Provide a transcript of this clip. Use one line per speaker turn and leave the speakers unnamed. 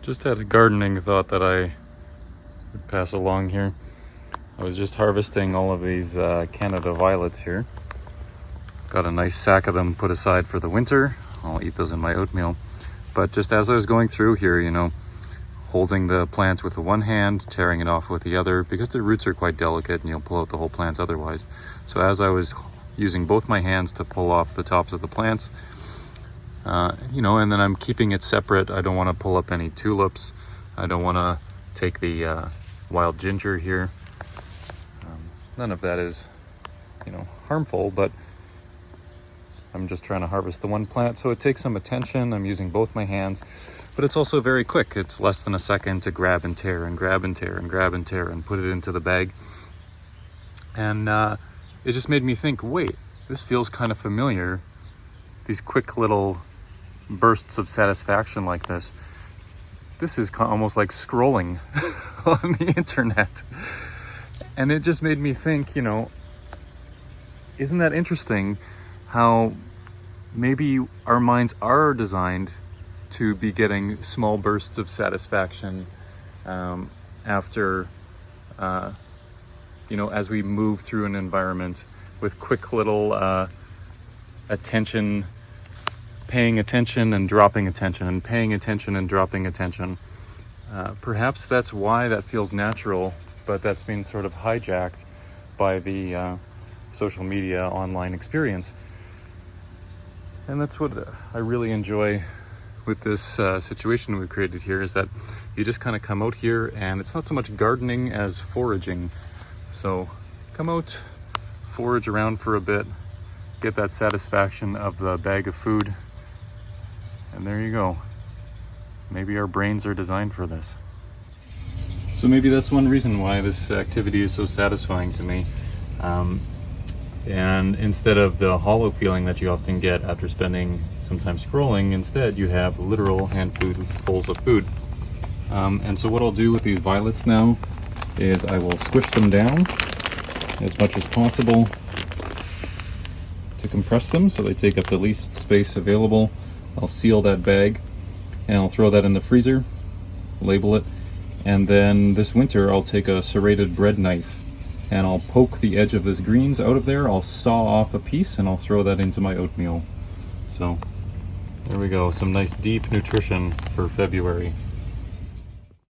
Just had a gardening thought that I would pass along here. I was just harvesting all of these Canada violets here. Got a nice sack of them put aside for the winter. I'll eat those in my oatmeal. But just as I was going through here, you know, holding the plant with the one hand, tearing it off with the other, because the roots are quite delicate and you'll pull out the whole plant otherwise. So as I was using both my hands to pull off the tops of the plants, you know, and then I'm keeping it separate. I don't want to pull up any tulips. I don't want to take the wild ginger here. None of that is, you know, harmful, but I'm just trying to harvest the one plant. So it takes some attention. I'm using both my hands, but it's also very quick. It's less than a second to grab and tear and grab and tear and grab and tear and put it into the bag. And it just made me think, wait, this feels kind of familiar. These quick little bursts of satisfaction like this. This is almost like scrolling on the internet. And it just made me think, you know, isn't that interesting how maybe our minds are designed to be getting small bursts of satisfaction after, you know, as we move through an environment with quick little attention, paying attention and dropping attention and paying attention and dropping attention. Perhaps that's why that feels natural, but that's been sort of hijacked by the social media online experience. And that's what I really enjoy with this situation we've created here, is that you just kind of come out here and it's not so much gardening as foraging. So come out, forage around for a bit, get that satisfaction of the bag of food, and there you go. Maybe our brains are designed for this. So maybe that's one reason why this activity is so satisfying to me. And instead of the hollow feeling that you often get after spending some time scrolling, instead you have literal handfuls of food. And so what I'll do with these violets now is I will squish them down as much as possible to compress them so they take up the least space available. I'll seal that bag and I'll throw that in the freezer, label it, and then this winter I'll take a serrated bread knife and I'll poke the edge of this greens out of there. I'll saw off a piece and I'll throw that into my oatmeal. So there we go, some nice deep nutrition for February.